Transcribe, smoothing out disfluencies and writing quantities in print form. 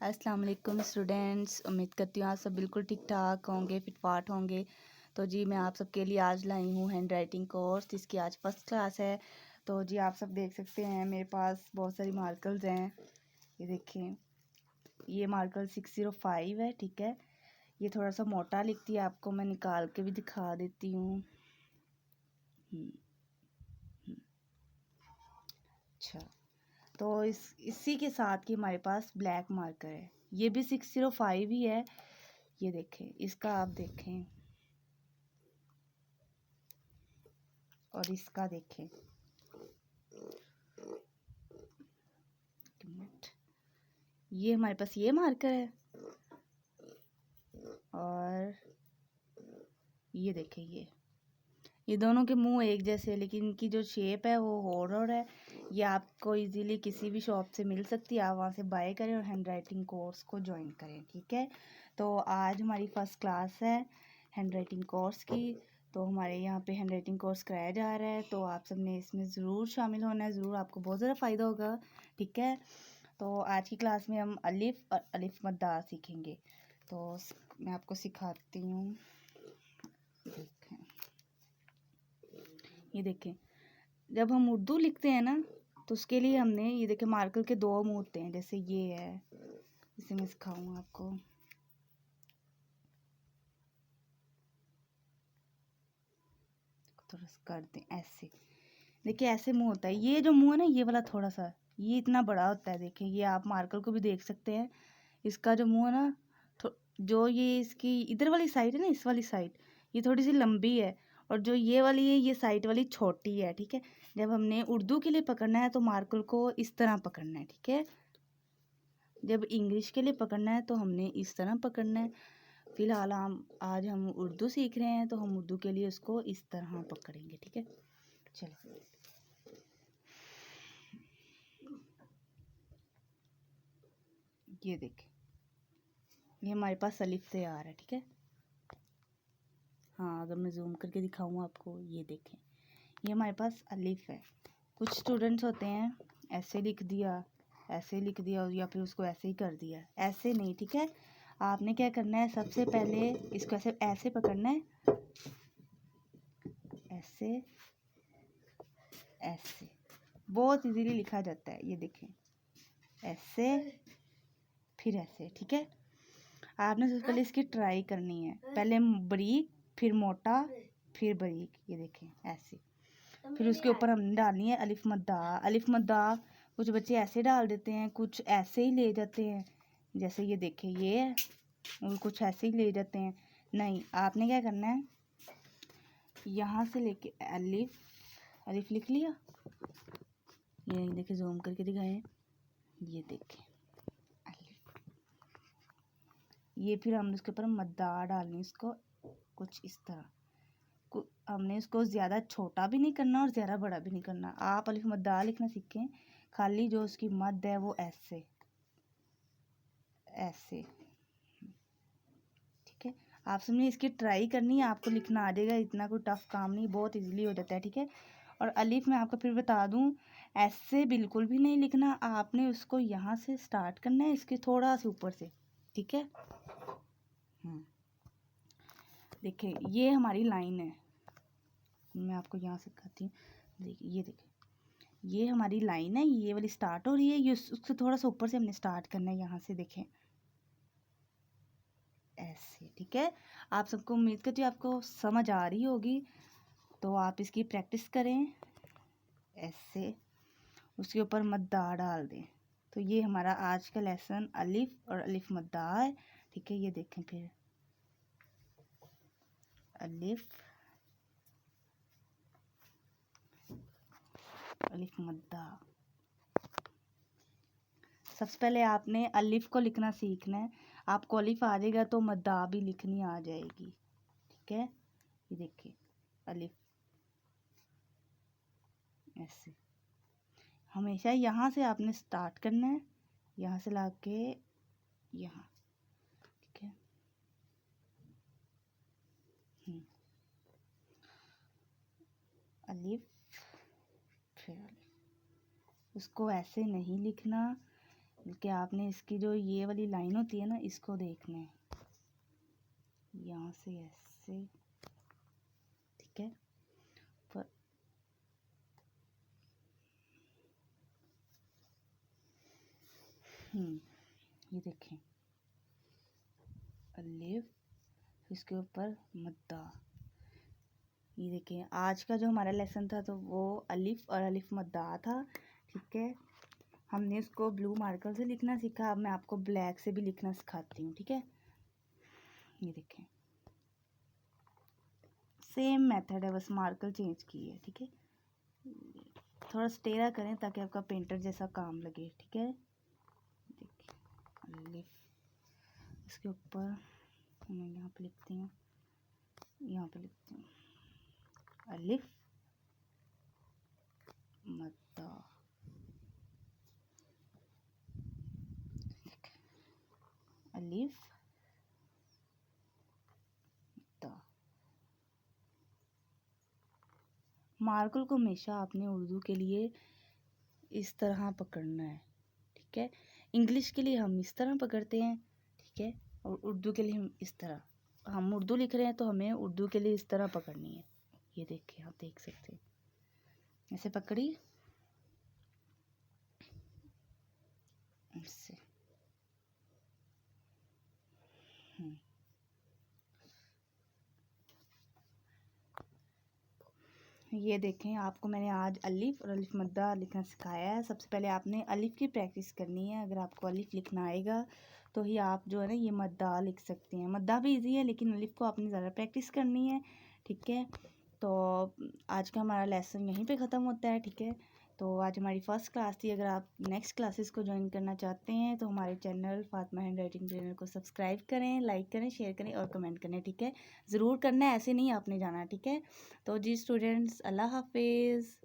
अस्सलाम वालेकुम स्टूडेंट्स। उम्मीद करती हूँ आप सब बिल्कुल ठीक ठाक होंगे, फिटफाट होंगे। तो जी मैं आप सबके लिए आज लाई हूँ हैंड राइटिंग कोर्स, जिसकी आज फर्स्ट क्लास है। तो जी आप सब देख सकते हैं मेरे पास बहुत सारी मार्कर्स हैं। ये देखें, ये मार्कर 605 है, ठीक है। ये थोड़ा सा मोटा लिखती है, आपको मैं निकाल के भी दिखा देती हूँ। अच्छा, तो इसी के साथ की हमारे पास ब्लैक मार्कर है, ये भी 605 ही है। ये देखें, इसका आप देखें और इसका देखें। ये हमारे पास ये मार्कर है और ये देखें, ये दोनों के मुंह एक जैसे है, लेकिन इनकी जो शेप है वो हॉरर है। ये आपको इजीली किसी भी शॉप से मिल सकती है, आप वहाँ से बाय करें और हैंड राइटिंग कोर्स को ज्वाइन करें, ठीक है। तो आज हमारी फर्स्ट क्लास है हैंड राइटिंग कोर्स की। तो हमारे यहाँ पे हैंड राइटिंग कोर्स कराया जा रहा है, तो आप सब ने इसमें ज़रूर शामिल होना है, ज़रूर आपको बहुत ज़्यादा फ़ायदा होगा, ठीक है। तो आज की क्लास में हम अलिफ और अलिफ मद्दा सीखेंगे। तो मैं आपको सिखाती हूँ। ये देखें, जब हम उर्दू लिखते हैं ना, तो उसके लिए हमने ये देखें मार्कर के दो मुंह होते हैं, जैसे ये है, इसे मैं सिखाऊंगा आपको। थोड़ा सा कर दें ऐसे, देखिए ऐसे मुंह होता है। ये जो मुंह है ना, ये वाला थोड़ा सा, ये इतना बड़ा होता है। देखिए ये आप मार्कर को भी देख सकते हैं, इसका जो मुंह है ना, जो ये इसकी इधर वाली साइड है ना, इस वाली साइड ये थोड़ी सी लंबी है, और जो ये वाली है, ये साइड वाली छोटी है, ठीक है। जब हमने उर्दू के लिए पकड़ना है तो मार्कर को इस तरह पकड़ना है, ठीक है। जब इंग्लिश के लिए पकड़ना है तो हमने इस तरह पकड़ना है। फिलहाल हम उर्दू सीख रहे हैं, तो हम उर्दू के लिए उसको इस तरह पकड़ेंगे, ठीक है। चलो, ये देखें, ये हमारे पास अलिफ से आ रहा है, ठीक है। हाँ, अगर मैं जूम करके दिखाऊँ आपको, ये देखें, ये हमारे पास अलिफ है। कुछ स्टूडेंट्स होते हैं ऐसे लिख दिया, ऐसे लिख दिया, या फिर उसको ऐसे ही कर दिया। ऐसे नहीं, ठीक है। आपने क्या करना है, सबसे पहले इसको ऐसे ऐसे पकड़ना है, ऐसे ऐसे, बहुत इजीली लिखा जाता है। ये देखें, ऐसे फिर ऐसे, ठीक है। आपने सबसे पहले इसकी ट्राई करनी है, पहले बारीक, फिर मोटा, फिर बारीक। ये देखें ऐसे, फिर उसके ऊपर हमने डालनी है अलिफ मद्दा। अलिफ मद्दा कुछ बच्चे ऐसे डाल देते हैं, कुछ ऐसे ही ले जाते हैं, जैसे ये देखें ये है, और कुछ ऐसे ही ले जाते हैं। नहीं, आपने क्या करना है, यहाँ से लेके अलिफ, अलिफ लिख लिया, ये देखिए जूम करके दिखाएं, ये देखें अलिफ। ये फिर हमने उसके ऊपर मद्दा डालनी, इसको कुछ इस तरह। हमने इसको ज़्यादा छोटा भी नहीं करना और ज़्यादा बड़ा भी नहीं करना। आप अलिफ मद्दा लिखना सीखें, खाली जो उसकी मद है वो ऐसे ऐसे, ठीक है। आप सबने इसकी ट्राई करनी है, आपको लिखना आ जाएगा, इतना कोई टफ काम नहीं, बहुत इजीली हो जाता है, ठीक है। और अलिफ मैं आपको फिर बता दूं, ऐसे बिल्कुल भी नहीं लिखना, आपने उसको यहाँ से स्टार्ट करना है, इसके थोड़ा सा ऊपर से, ठीक है। देखिए ये हमारी लाइन है, मैं आपको यहाँ से दिखाती हूँ। देखिए ये देखिए, ये हमारी लाइन है, ये वाली स्टार्ट हो रही है, ये उससे थोड़ा सा ऊपर से हमने स्टार्ट करना है, यहाँ से देखें ऐसे, ठीक है। आप सबको उम्मीद करती हूँ आपको समझ आ रही होगी, तो आप इसकी प्रैक्टिस करें ऐसे, उसके ऊपर मद्दा डाल दें। तो ये हमारा आज का लेसन अलिफ और अलिफ मद्दा है, ठीक है। ये देखें, फिर अलिफ, अलिफ मद्दा। सबसे पहले आपने अलिफ को लिखना सीखना है, आपको अलिफ आ जाएगा तो मद्दा भी लिखनी आ जाएगी, ठीक है। ये देखिए अलिफ ऐसे, हमेशा यहाँ से आपने स्टार्ट करना है, यहाँ से ला के यहाँ, ठीक है। अलिफ फिर अलिफ, उसको ऐसे नहीं लिखना, बल्कि आपने इसकी जो ये वाली लाइन होती है ना, इसको देखना है, यहाँ से ऐसे, ठीक है। पर ये देखें, अलिफ, इसके ऊपर मद्दा। ये देखें, आज का जो हमारा लेसन था तो वो अलिफ और अलिफ मद्दा था, ठीक है। हमने इसको ब्लू मार्कर से लिखना सीखा, अब मैं आपको ब्लैक से भी लिखना सिखाती हूँ, ठीक है। ये देखें, सेम मेथड है, बस मार्कर चेंज की है, ठीक है। थोड़ा स्टेरा करें ताकि आपका पेंटर जैसा काम लगे, ठीक है। देखिए, अलिफ, इसके ऊपर मैं यहाँ पे लिखती हूँ, यहाँ पे लिखती हूँ अलिफ मद्दा, अलिफ मद्दा। मार्कर को हमेशा आपने उर्दू के लिए इस तरह पकड़ना है, ठीक है। इंग्लिश के लिए हम इस तरह पकड़ते हैं, ठीक है, और उर्दू के लिए हम इस तरह। हम उर्दू लिख रहे हैं तो हमें उर्दू के लिए इस तरह पकड़नी है। ये देखिए, आप देख सकते हैं, ऐसे पकड़ी, ऐसे। ये देखें, आपको मैंने आज अलिफ और अलिफ मद्दा लिखना सिखाया है। सबसे पहले आपने अलिफ की प्रैक्टिस करनी है। अगर आपको अलिफ लिखना आएगा तो ही आप जो है ना ये मद्दा लिख सकते हैं। मद्दा भी इजी है, लेकिन अलिफ को आपने ज़्यादा प्रैक्टिस करनी है, ठीक है। तो आज का हमारा लेसन यहीं पे ख़त्म होता है, ठीक है। तो आज हमारी फ़र्स्ट क्लास थी। अगर आप नेक्स्ट क्लासेस को ज्वाइन करना चाहते हैं तो हमारे channel Fatima hand writing channel को सब्सक्राइब करें, लाइक करें, शेयर करें और कमेंट करें, ठीक है। ज़रूर करना है, ऐसे नहीं आपने जाना, ठीक है। तो जी स्टूडेंट्स, अल्लाह हाफिज़।